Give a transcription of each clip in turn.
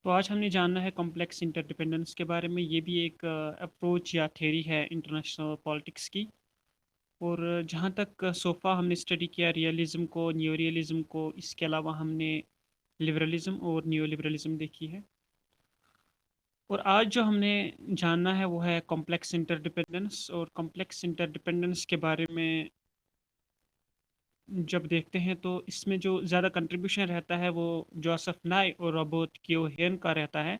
तो आज हमने जानना है कॉम्प्लेक्स इंटरडिपेंडेंस के बारे में। ये भी एक अप्रोच या थ्योरी है इंटरनेशनल पॉलिटिक्स की। और जहाँ तक सोफ़ा हमने स्टडी किया रियलिज़म को, न्यू रियलिज़म को, इसके अलावा हमने लिबरलिज़म और न्यू लिबरलिज़म देखी है। और आज जो हमने जानना है वो है कॉम्प्लेक्स इंटरडिपेंडेंस। और कॉम्प्लेक्स इंटरडिपेंडेंस के बारे में जब देखते हैं तो इसमें जो ज़्यादा कंट्रीब्यूशन रहता है वो जोसेफ नाई और रॉबर्ट कियोहेन का रहता है।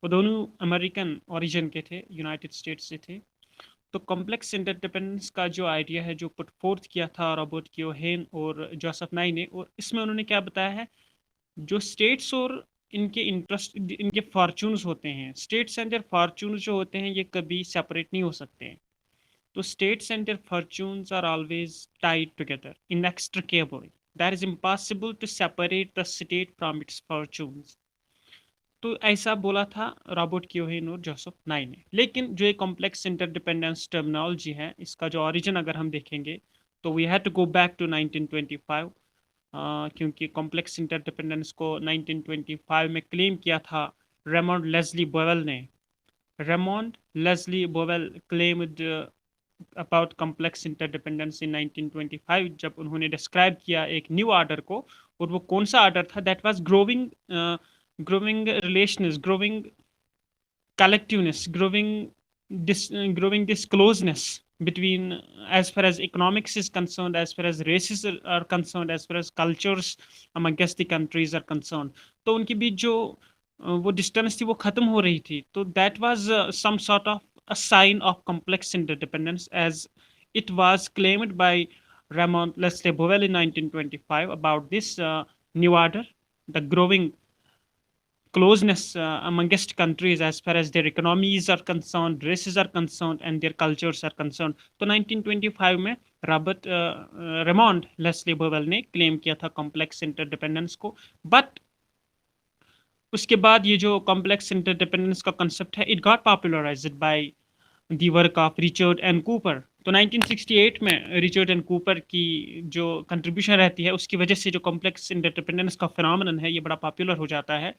वो दोनों अमेरिकन ओरिजिन के थे, यूनाइटेड स्टेट्स से थे। तो कॉम्प्लेक्स इंटरडिपेंडेंस का जो आइडिया है जो पुट फोर्थ किया था रॉबर्ट कियोहेन और जोसेफ नाई ने, और इसमें उन्होंने क्या बताया है, जो स्टेट्स और इनके इंटरेस्ट, इनके फॉर्चून्स होते हैं, स्टेट्स एंड देयर फॉर्चून्स जो होते हैं ये कभी सेपरेट नहीं हो सकते हैं। तो states and their fortunes are always tied together inextricably. That is impossible to separate the state from its fortunes. तो ऐसा बोला था रॉबर्ट कियोहेन और जोसेफ नाई ने। लेकिन जो ये कॉम्प्लेक्स इंटरडिपेंडेंस टर्मिनोलॉजी है, इसका जो ओरिजिन अगर हम देखेंगे तो we have to go back to 1925। क्योंकि कॉम्प्लेक्स इंटरडिपेंडेंस को 1925 में क्लेम किया था रेमोंड लेस्ली बोवेल ने। Raymond Leslie Buell claimed about complex interdependence in 1925 जब उन्होंने डिस्क्राइब किया एक न्यू ऑर्डर को। और वो कौन सा ऑर्डर था? That was growing growing relations, growing collectiveness, growing this closeness between, as far as economics is concerned, as far as races are concerned, as far as cultures amongst the countries are concerned। तो उनके बीच जो वो distance थी वो खत्म हो रही थी। तो that was some sort of a sign of complex interdependence, as it was claimed by Ramon Leslie Bovell in 1925 about this new order, the growing closeness amongst countries as far as their economies are concerned, races are concerned, and their cultures are concerned। तो 1925 में Robert Raymond Leslie Buell ने claim किया था complex interdependence को। But उसके बाद ये जो कॉम्प्लेक्स इंटरडिपेंडेंस का कंसेप्ट है, it got popularised by the work of Richard and Cooper. तो 1968 में रिचर्ड एंड कूपर की जो कंट्रीब्यूशन रहती है उसकी वजह से जो कॉम्प्लेक्स इंटरडिपेंडेंस का फिनोमेनन है ये बड़ा पॉपुलर हो जाता है।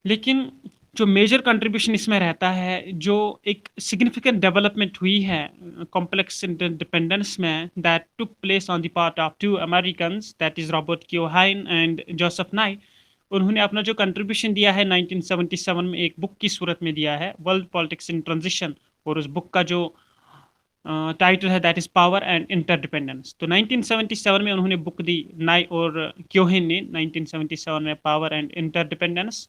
लेकिन जो मेजर कंट्रीब्यूशन इसमें रहता है, जो एक सिग्निफिकेंट डेवलपमेंट हुई है कॉम्प्लेक्स इंटरडिपेंडेंस में, that took place on the part of two Americans, that is Robert Keohane and Joseph Nye. उन्होंने अपना जो कंट्रीब्यूशन दिया है 1977 में एक बुक की सूरत में दिया है, वर्ल्ड पॉलिटिक्स इन ट्रांजिशन। और उस बुक का जो टाइटल है that is power and interdependence. तो 1977 में उन्होंने बुक दी, नाई और क्योहिन ने 1977 में, पावर एंड इंटरडिपेंडेंस।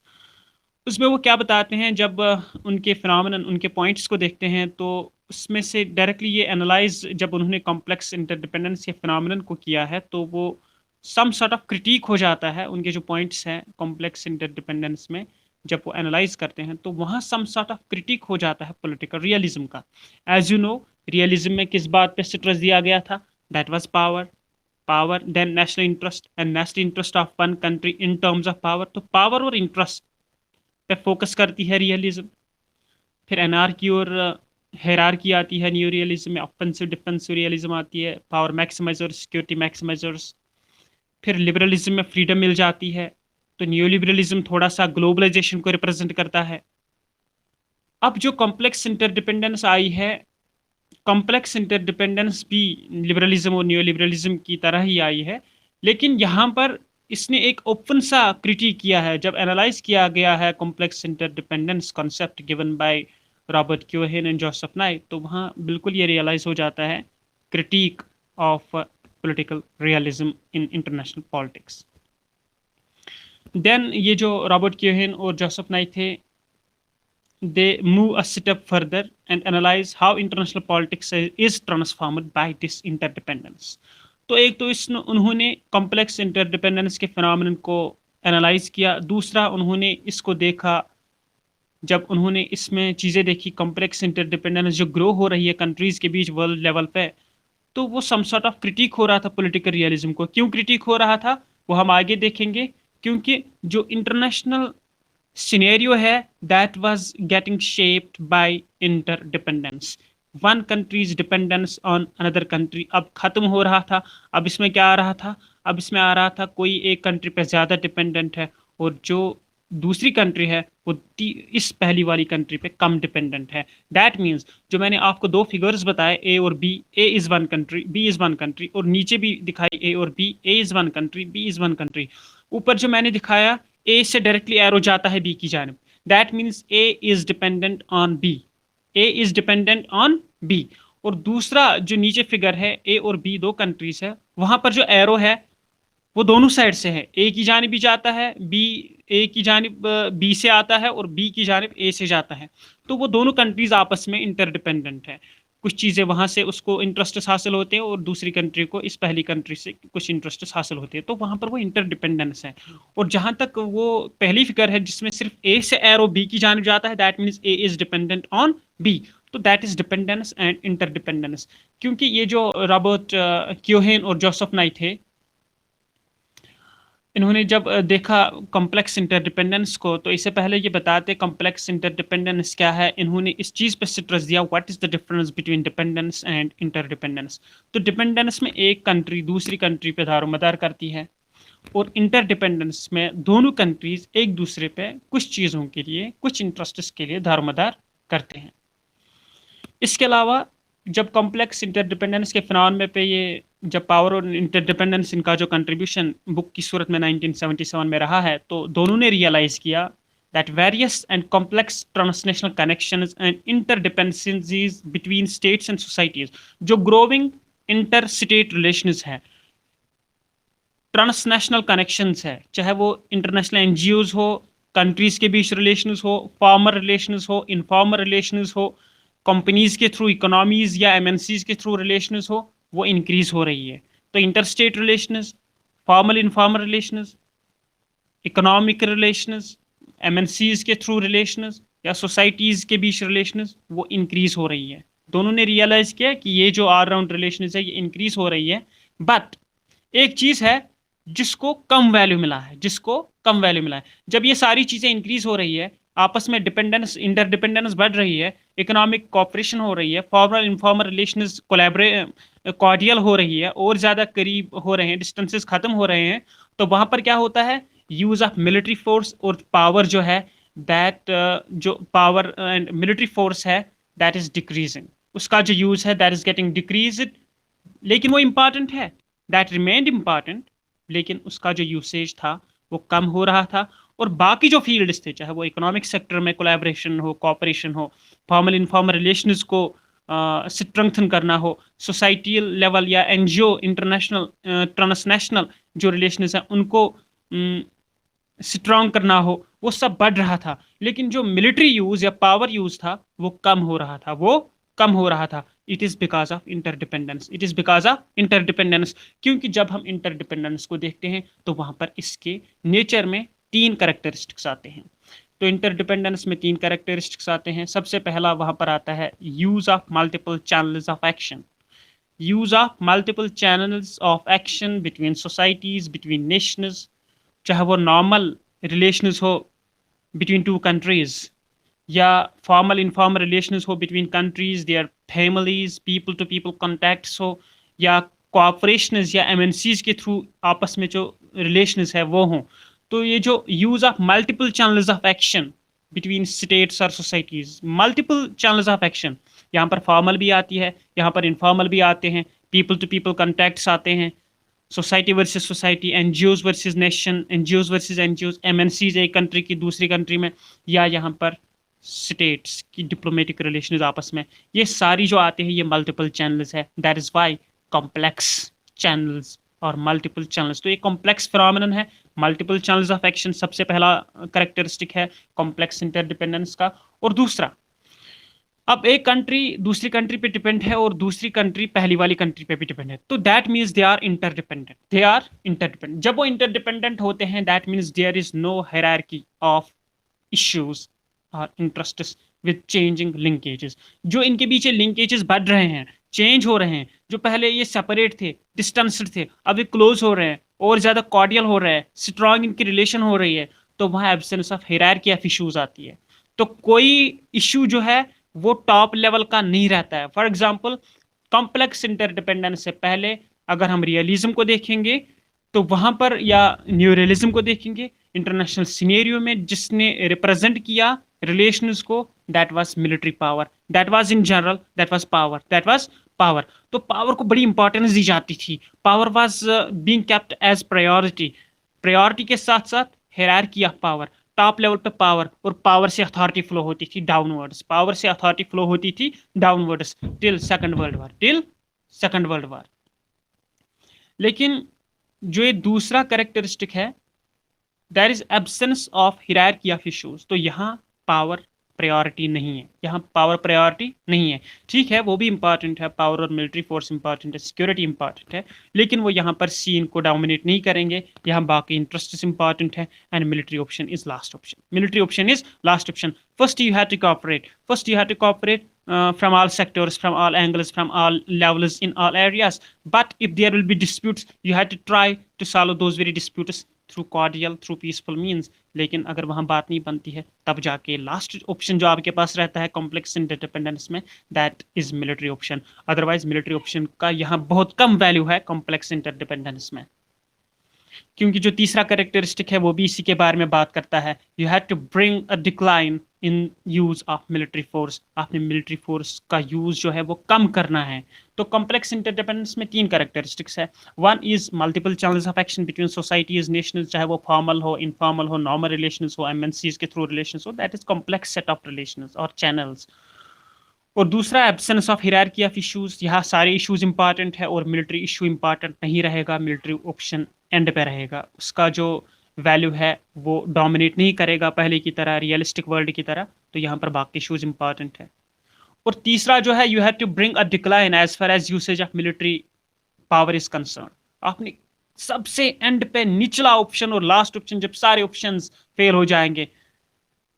उसमें वो क्या बताते हैं, जब उनके फिनोमेनन, उनके पॉइंट्स को देखते हैं तो उसमें से डायरेक्टली ये एनालाइज, जब उन्होंने कॉम्प्लेक्स इंटरडिपेंडेंस के फिनोमेनन को किया है तो वो सम सॉर्ट ऑफ क्रिटिक हो जाता है। उनके जो पॉइंट्स हैं कॉम्प्लेक्स इंटरडिपेंडेंस में जब वो एनालाइज करते हैं तो वहाँ सम सॉर्ट ऑफ क्रिटिक हो जाता है पॉलिटिकल रियलिज्म का। एज यू नो, रियलिज्म में किस बात पे स्ट्रेस दिया गया था? That was power. Power, then national interest, and national interest of one country in terms of power. तो पावर और इंटरेस्ट पे फोकस करती है रियलिज्म। फिर एनार्की और हेरार्की आती है न्यू रियलिज्म में। ऑफेंसिव डिफेंसिव रियलिज्म आती है, पावर मैक्सिमाइजर, सिक्योरिटी मैक्सिमाइजर्स। फिर लिबरलिज्म में फ्रीडम मिल जाती है। तो न्यू लिबरलिज्म थोड़ा सा ग्लोबलाइजेशन को रिप्रेजेंट करता है। अब जो कॉम्प्लेक्स इंटरडिपेंडेंस आई है, कॉम्प्लेक्स इंटरडिपेंडेंस भी लिबरलिज्म और न्यू लिबरलिज्म की तरह ही आई है। लेकिन यहाँ पर इसने एक ओपन सा क्रिटिक किया है। जब एनालाइज किया गया है complex interdependence concept given by Robert Keohane and Joseph Nye, तो वहाँ बिल्कुल ये रियलाइज हो जाता है critique of political realism in international politics. Then ये जो रॉबर्ट क्योहेन और जोसेफ नाई थे, they move a step further and analyze how international politics is transformed by this interdependence। तो एक तो इस उन्होंने कॉम्प्लेक्स इंटरडिपेंडेंस के फिनोमेनन को एनालाइज किया। दूसरा, उन्होंने इसको देखा, जब उन्होंने इसमें चीज़ें देखी, कॉम्प्लेक्स इंटरडिपेंडेंस जो ग्रो हो रही है कंट्रीज़ के बीच वर्ल्ड लेवल पे, तो वो सम सॉर्ट ऑफ क्रिटिक हो रहा था पॉलिटिकल रियलिज्म को। क्यों क्रिटिक हो रहा था वो हम आगे देखेंगे। क्योंकि जो इंटरनेशनल सिनेरियो है that was getting shaped by interdependence. One countries dependence on another country अब खत्म हो रहा था। अब इसमें क्या आ रहा था? अब इसमें आ रहा था कोई एक कंट्री पे ज़्यादा डिपेंडेंट है, और जो दूसरी कंट्री है वो इस पहली वाली कंट्री पे कम डिपेंडेंट है। दैट मीन्स जो मैंने आपको दो फिगर्स बताए ए और B, A is one country, B is one country, और नीचे भी दिखाई ए और B, A is one country, B is one country. ऊपर जो मैंने दिखाया ए से डायरेक्टली एरो जाता है बी की जानिब, that means A is dependent on B, A is dependent on B. और दूसरा जो नीचे फिगर है ए और बी दो कंट्रीज है, वहां पर जो एरो है वो दोनों साइड से है, ए की जानिब भी जाता है, बी ए की जानिब बी से आता है और बी की जानिब ए से जाता है। तो वो दोनों कंट्रीज आपस में इंटरडिपेंडेंट है। कुछ चीज़ें वहां से उसको इंटरेस्ट हासिल होते हैं और दूसरी कंट्री को इस पहली कंट्री से कुछ इंटरेस्ट हासिल होते हैं, तो वहां पर वो इंटरडिपेंडेंस है। और जहां तक वो पहली फिगर है जिसमें सिर्फ ए से एरो बी की जानिब जाता है, that means A is dependent on B. तो that is dependence and interdependence. क्योंकि ये जो रॉबर्ट क्योहेन और जोसेफ नाई थे, इन्होंने जब देखा कॉम्प्लेक्स इंटरडिपेंडेंस को, तो इससे पहले ये बताते कॉम्प्लेक्स इंटरडिपेंडेंस क्या है, इन्होंने इस चीज़ पे स्ट्रेस दिया what is the difference between dependence and interdependence. तो डिपेंडेंस में एक कंट्री दूसरी कंट्री पे दारोमदार करती है, और इंटरडिपेंडेंस में दोनों कंट्रीज एक दूसरे पे कुछ चीज़ों के लिए, कुछ इंटरेस्ट्स के लिए दारोमदार करते हैं। इसके अलावा जब कॉम्प्लेक्स इंटरडिपेंडेंस के फिनोमेना पे ये जब पावर और इंटरडिपेंडेंस इनका जो कंट्रीब्यूशन बुक की सूरत में 1977 में रहा है, तो दोनों ने रियलाइज किया that various and complex transnational connections and interdependencies between states and societies, जो ग्रोविंग इंटर स्टेट रिलेशंस है, ट्रांसनेशनल कनेक्शंस है, चाहे वो इंटरनेशनल एनजीओज हो, कंट्रीज के बीच रिलेशंस हो, फॉर्मल रिलेशंस हो, इनफॉर्मल रिलेशंस हो, कंपनीज के थ्रू, इकोनॉमीज या एमएनसीज के थ्रू रिलेशंस हो, वो इंक्रीज हो रही है। तो interstate relations, formal informal relations, economic relations, MNCs के थ्रू रिलेशंस या सोसाइटीज के बीच रिलेशंस, वो इंक्रीज हो रही है। दोनों ने रियलाइज किया कि ये जो ऑलराउंड रिलेशंस है ये इंक्रीज हो रही है। बट एक चीज है जिसको कम वैल्यू मिला है, जिसको कम वैल्यू मिला है। जब ये सारी चीजें इंक्रीज हो रही है, आपस में डिपेंडेंस इंटरडिपेंडेंस बढ़ रही है, इकोनॉमिक कॉपरेशन हो रही है, फॉर्मल इनफॉर्मल रिलेशंस कॉर्डियल हो रही है, और ज्यादा करीब हो रहे हैं, डिस्टेंसेस खत्म हो रहे हैं, तो वहां पर क्या होता है, यूज ऑफ मिलिट्री फोर्स और पावर जो है, दैट जो पावर एंड मिलिट्री फोर्स है दैट इज डिक्रीजिंग, उसका जो यूज है दैट इज गेटिंग डिक्रीज। लेकिन वो इंपॉर्टेंट है, दैट रिमेन्ड इंपॉर्टेंट, लेकिन उसका जो यूसेज था वो कम हो रहा था। और बाकी जो फील्ड्स थे, चाहे वो इकोनॉमिक सेक्टर में कोलैबोरेशन हो, कॉपरेशन हो, फॉर्मल इनफॉर्मल रिलेशंस को स्ट्रेंथन करना हो, सोसाइटियल लेवल या एनजीओ इंटरनेशनल ट्रांसनेशनल जो रिलेशंस हैं उनको स्ट्रांग करना हो, वो सब बढ़ रहा था। लेकिन जो मिलिट्री यूज या पावर यूज था वो कम हो रहा था, वो कम हो रहा था। It is because of interdependence, it is because of interdependence. क्योंकि जब हम इंटरडिपेंडेंस को देखते हैं तो वहां पर इसके नेचर में तीन कैरेक्टरिस्टिक्स आते हैं। तो इंटरडिपेंडेंस में तीन कैरेक्टरिस्टिक्स आते हैं। सबसे पहला वहां पर आता है use of multiple channels of action, use of multiple channels of action between societies, between nations, चाहे वो नॉर्मल रिलेशंस हो बिटवीन टू कंट्रीज, या फॉर्मल इनफॉर्मल रिलेशंस हो between countries, their families, people to people contacts हो, या corporations या MNCs के through आपस में जो रिलेशंस है वो हों। तो ये जो use of multiple channels of action between states और societies, multiple channels of action, यहाँ पर फॉर्मल भी आती है, यहाँ पर इनफॉर्मल भी आते हैं, पीपल टू पीपल कॉन्टैक्ट्स आते हैं, society versus society, NGOs versus nation, NGOs versus NGOs, MNCs एक कंट्री की दूसरी कंट्री में, या यहाँ पर स्टेट्स की डिप्लोमेटिक रिलेशंस आपस में, ये सारी जो आते हैं ये मल्टीपल चैनल्स है। That is why complex channels और मल्टीपल चैनल्स। तो ये कॉम्प्लेक्स फिनोमेनन है। मल्टीपल चैनल्स ऑफ एक्शन सबसे पहला कैरेक्टरिस्टिक है कॉम्प्लेक्स इंटरडिपेंडेंस का। और दूसरा, अब एक कंट्री दूसरी कंट्री पे डिपेंड है और दूसरी कंट्री पहली वाली कंट्री पे भी डिपेंड है, तो that means they are interdependent, they are interdependent. जब वो इंटरडिपेंडेंट होते हैं that means there is no hierarchy of issues और इंटरेस्ट्स विद चेंजिंग लिंकेजेस। जो इनके पीछे लिंकेजेस बढ़ रहे हैं, चेंज हो रहे हैं, जो पहले ये सेपरेट थे, डिस्टेंस्ड थे, अब ये क्लोज हो रहे हैं और ज्यादा कॉर्डियल हो रहा है, स्ट्रॉन्ग इनकी रिलेशन हो रही है, तो वहाँ absence of hierarchy of issues आती है। तो कोई इश्यू जो है वो टॉप लेवल का नहीं रहता है। फॉर एग्जाम्पल, कॉम्प्लेक्स इंटरडिपेंडेंस से पहले अगर हम रियलिज्म को देखेंगे तो वहां पर, या न्यूरलिज्म को देखेंगे, इंटरनेशनल सिनेरियो में जिसने रिप्रेजेंट किया रिलेशंस को, that was military power, that was in general, that was power, that was power. तो पावर को बड़ी इंपॉर्टेंस दी जाती थी, power was being kept as priority, priority के साथ साथ hierarchy of power, top level पे पावर, और पावर से अथॉरिटी फ्लो होती थी डाउनवर्ड्स, पावर से अथॉरिटी फ्लो होती थी downwards till second world war, till second world war. लेकिन जो ये दूसरा कैरेक्टरिस्टिक है, there is absence of hierarchy of issues. तो यहाँ पावर प्रायोरिटी नहीं है, यहाँ पावर प्रायोरिटी नहीं है। ठीक है, वो भी इंपॉर्टेंट है, पावर और मिलिट्री फोर्स इंपॉर्टेंट है, सिक्योरिटी इंपॉर्टेंट है, लेकिन वो यहाँ पर सीन को डोमिनेट नहीं करेंगे। यहाँ बाकी इंटरेस्ट इंपॉर्टेंट है, and military option is last option, military option is last option. First you have to cooperate, first you have to cooperate from all sectors, from all angles, from all levels, in all areas. But if there will be disputes, you have to try to solve those very disputes through cordial, through peaceful means. लेकिन अगर वहाँ बात नहीं बनती है, तब जाके last option जो आपके पास रहता है कॉम्प्लेक्स इंटरडिपेंडेंस में, that is military option. Otherwise military option का यहाँ बहुत कम वैल्यू है कॉम्प्लेक्स इंटरडिपेंडेंस में, क्योंकि जो तीसरा कैरेक्टरिस्टिक है वो भी इसी के बारे में बात करता है। You have to bring a decline in use of military force, आपने मिलिट्री फोर्स का यूज जो है वो कम करना है। तो कॉम्प्लेक्स इंटरडिपेंडेंस में तीन कैरेक्टरिस्टिक्स है। One is multiple channels of action between societies, national, चाहे वो फॉर्मल हो, इनफॉर्मल हो, नॉर्मल रिलेशंस हो, एमएनसीज के थ्रू रिलेशंस हो, that is complex set of relations और चैनल्स। और दूसरा absence of hierarchy of issues, यहाँ सारे इश्यूज इंपॉर्टेंट है और मिलिट्री इशू इंपॉर्टेंट नहीं रहेगा, मिलिट्री ऑप्शन एंड पे रहेगा, उसका जो वैल्यू है वो डोमिनेट नहीं करेगा पहले की तरह, रियलिस्टिक वर्ल्ड की तरह। तो यहाँ पर बाकी इश्यूज इंपॉर्टेंट है। और तीसरा जो है, you have to bring a decline as far as usage of military power is concern. आपने सबसे एंड पे निचला ऑप्शन और लास्ट ऑप्शन, जब सारे ऑप्शंस फेल हो जाएंगे,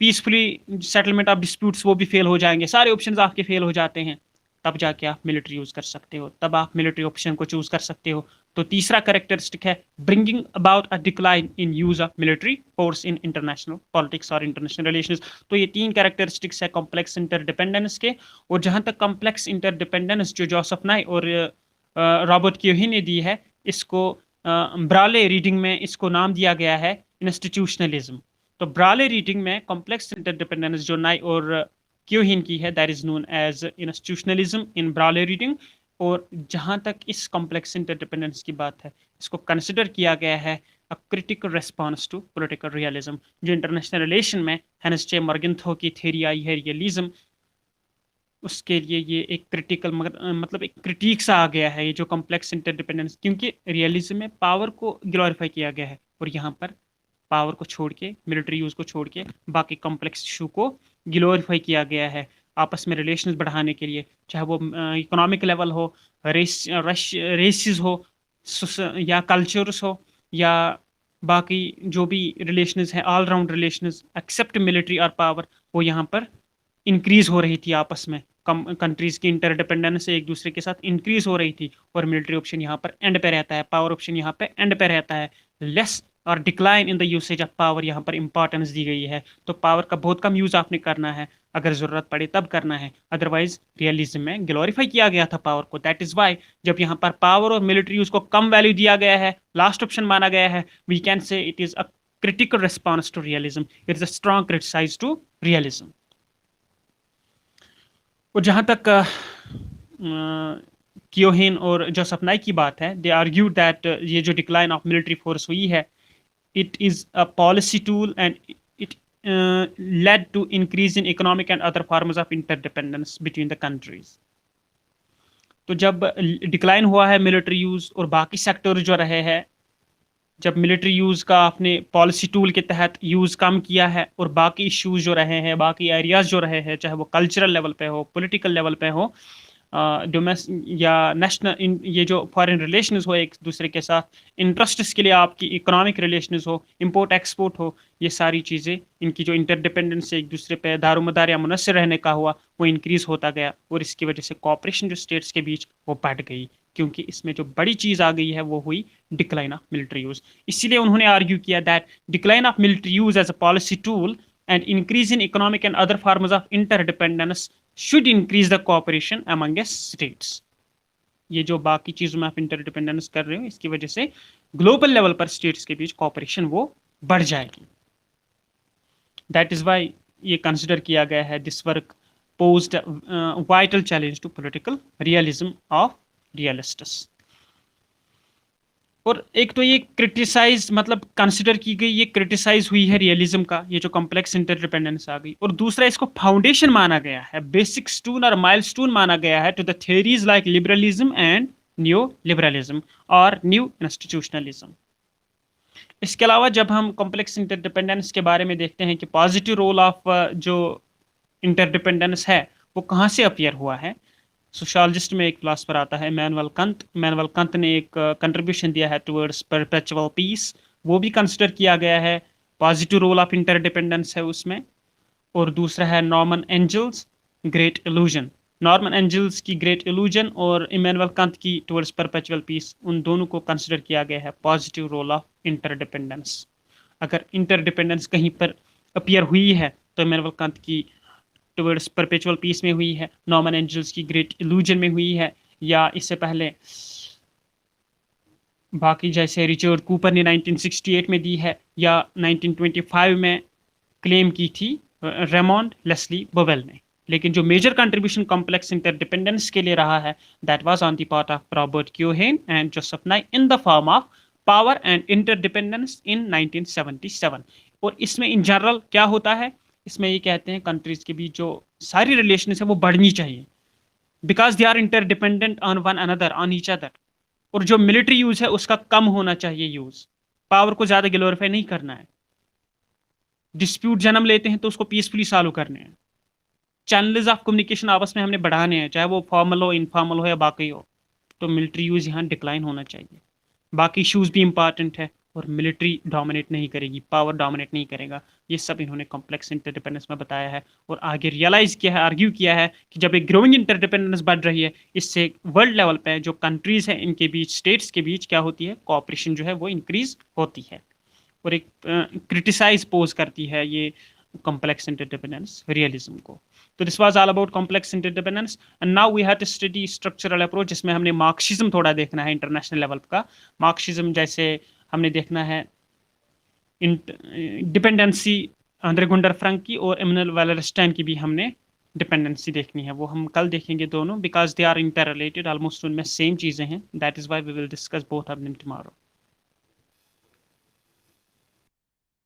पीसफुली सेटलमेंट ऑफ डिस्प्यूट्स वो भी फेल हो जाएंगे, सारे ऑप्शंस आपके फेल हो जाते हैं, तब जाके आप मिलिट्री यूज कर सकते हो, तब आप मिलिट्री ऑप्शन को चूज कर सकते हो। तो तीसरा कैरेक्टरिस्टिक है bringing about a decline in use of military force in international politics और इंटरनेशनल रिलेशंस। तो ये तीन कैरेक्टरिस्टिक्स है कॉम्प्लेक्स इंटरडिपेंडेंस के। और जहां तक कॉम्प्लेक्स इंटरडिपेंडेंस जो जोसेफ नाई और रॉबर्ट कियोहिन ने दी है, इसको ब्राले रीडिंग में इसको नाम दिया गया है इंस्टीट्यूशनलिज्म। तो ब्राले रीडिंग में कॉम्प्लेक्स इंटरडिपेंडेंस जो नाई और कियोहिन की है, that is known as institutionalism in ब्राले रीडिंग। और जहां तक इस कॉम्प्लेक्स इंटरडिपेंडेंस की बात है, इसको कंसिडर किया गया है a critical response to political realism. जो इंटरनेशनल रिलेशन में हेनस जे मॉर्गनथौ की थ्योरी आई है रियलिज्म, उसके लिए ये एक क्रिटिकल मतलब एक क्रिटिक सा आ गया है ये जो कॉम्प्लेक्स इंटरडिपेंडेंस, क्योंकि रियलिज्म में पावर को ग्लोरीफाई किया गया है और यहाँ पर पावर को छोड़ के, मिलिट्री यूज को छोड़ के, बाकी कॉम्प्लेक्स इशू को ग्लोरीफाई किया गया है आपस में रिलेशंस बढ़ाने के लिए, चाहे वो इकोनॉमिक लेवल हो, रेसिस हो, या कल्चर्स हो, या बाकी जो भी रिलेशंस है, all round relations except military और पावर, वो यहाँ पर इंक्रीज हो रही थी आपस में, कंट्रीज की इंटरडिपेंडेंस एक दूसरे के साथ इंक्रीज हो रही थी। और मिलिट्री ऑप्शन यहाँ पर एंड पे रहता है, पावर ऑप्शन यहाँ पे एंड पे रहता है। लेस और decline in the usage of power यहाँ पर इंपॉर्टेंस दी गई है। तो पावर का बहुत कम यूज आपने करना है, अगर जरूरत पड़े तब करना है, अदरवाइज रियलिज्म में ग्लोरीफाई किया गया था पावर को। दैट इज वाई जब यहाँ पर पावर और मिलिट्री यूज को कम वैल्यू दिया गया है, लास्ट ऑप्शन माना गया है, we can say it is a critical response to realism, it is a strong criticise to realism. और जहाँ तक कियोहिन और जोसेफ नाई की बात है, दे आर्ग्यू दैट ये जो डिक्लाइन ऑफ मिलिट्री फोर्स हुई है, it is a policy tool and it led to increase in economic and other forms of interdependence between the countries. तो जब डिक्लाइन हुआ है मिलिट्री यूज और बाकी सेक्टर जो रहे हैं, जब मिलिट्री यूज का आपने पॉलिसी टूल के तहत यूज कम किया है और बाकी इश्यूज जो रहे हैं, बाकी एरियाज जो रहे हैं, चाहे वो कल्चरल लेवल पे हो, पॉलिटिकल लेवल पे हो, या नेशनल, ये जो फॉरेन रिलेशंस हो एक दूसरे के साथ, इंटरेस्ट्स के लिए आपकी इकोनॉमिक रिलेशंस हो, इंपोर्ट एक्सपोर्ट हो, ये सारी चीज़ें, इनकी जो इंटरडिपेंडेंस से एक दूसरे पे दारोमदार या मुनस्सर रहने का हुआ, वो इंक्रीज होता गया। और इसकी वजह से कॉपरेशन जो स्टेट्स के बीच वो बढ़ गई, क्योंकि इसमें जो बड़ी चीज़ आ गई है वो हुई डिक्लाइन ऑफ मिलिट्री यूज। इसीलिए उन्होंने आर्ग्यू किया that decline of military use as a policy tool and increase in economic and other forms of interdependence should increase the cooperation among states। ये जो बाकी चीजों में आप इंटरडिपेंडेंस कर रहे हो, इसकी वजह से ग्लोबल लेवल पर स्टेट्स के बीच कॉपरेशन वो बढ़ जाएगी। दैट इज वाई ये कंसिडर किया गया है this work posed a vital challenge to political realism of realists। और एक तो ये क्रिटिसाइज मतलब कंसिडर की गई, ये क्रिटिसाइज हुई है रियलिज्म का, ये जो कॉम्प्लेक्स इंटरडिपेंडेंस आ गई। और दूसरा इसको फाउंडेशन माना गया है, बेसिक स्टोन और माइलस्टोन माना गया है to the theories like liberalism and new liberalism और न्यू इंस्टीट्यूशनलिज्म। इसके अलावा जब हम कॉम्प्लेक्स इंटरडिपेंडेंस के बारे में देखते हैं कि पॉजिटिव रोल ऑफ जो इंटरडिपेंडेंस है वो कहाँ से अपीयर हुआ है, सोशोलॉजिस्ट में एक फिलासफर आता है मैनुअल कंत ने एक कंट्रीब्यूशन दिया है टुवर्ड्स परपेचुअल पीस, वो भी कंसिडर किया गया है, पॉजिटिव रोल ऑफ इंटरडिपेंडेंस है उसमें। और दूसरा है Norman Angell's great illusion, Norman Angell's की ग्रेट इल्यूजन और इमैनुअल कंत की टुवर्ड्स परपेचुअल पीस, उन दोनों को कंसिडर किया गया है पॉजिटिव रोल ऑफ इंटरडिपेंडेंस। अगर इंटरडिपेंडेंस कहीं पर अपीयर हुई है तो इमैनुअल कंत की टुवर्ड्स परपेचुअल पीस में हुई है, नॉर्मन एंजल्स की ग्रेट इल्यूजन में हुई है, या इससे पहले बाकी जैसे रिचर्ड कूपर ने 1968 में दी है, या 1925 में क्लेम की थी रेमोंड लेस्ली बोवेल ने। लेकिन जो मेजर कंट्रीब्यूशन कॉम्प्लेक्स इंटरडिपेंडेंस के लिए रहा है that was on the part of Robert Keohane and Joseph Nye in the form of power and interdependence in 1977। और इसमें इन जनरल क्या होता है, इसमें ये कहते हैं कंट्रीज के बीच जो सारी रिलेशन है वो बढ़नी चाहिए because they are interdependent on one another on each other. और जो मिलिट्री यूज है उसका कम होना चाहिए यूज, पावर को ज्यादा ग्लोरीफाई नहीं करना है। डिस्प्यूट जन्म लेते हैं तो उसको पीसफुली सॉल्व करने हैं। चैनल्स ऑफ कम्युनिकेशन आपस में हमने बढ़ाने हैं, चाहे वो फॉर्मल हो इनफॉर्मल हो या बाकी हो। तो मिलिट्री यूज यहाँ डिक्लाइन होना चाहिए। बाकी इशूज भी इंपॉर्टेंट है और मिलिट्री डोमिनेट नहीं करेगी, पावर डोमिनेट नहीं करेगा। ये सब इन्होंने कॉम्प्लेक्स इंटरडिपेंडेंस में बताया है और आगे रियलाइज किया है, आर्ग्यू किया है कि जब एक ग्रोइंग इंटरडिपेंडेंस बढ़ रही है इससे वर्ल्ड लेवल पे जो कंट्रीज हैं इनके बीच, स्टेट्स के बीच क्या होती है, कोऑपरेशन जो है वो इंक्रीज होती है। और एक क्रिटिसाइज पोज करती है ये कॉम्प्लेक्स इंटरडिपेंडेंस रियलिज्म को। तो this was all about complex interdependence and now we have to study structural approach, जिसमें हमने मार्क्सिज्म थोड़ा देखना है इंटरनेशनल लेवल का। मार्क्सिज्म जैसे हमने देखना है डिपेंडेंसी आंद्रे गुंडर फ्रैंक की और इमैनुअल वैलेरस्टाइन की भी हमने डिपेंडेंसी देखनी है, वो हम कल देखेंगे दोनों because they are inter related, almost उनमें सेम चीज़ें हैं। That is why we will discuss both of them tomorrow.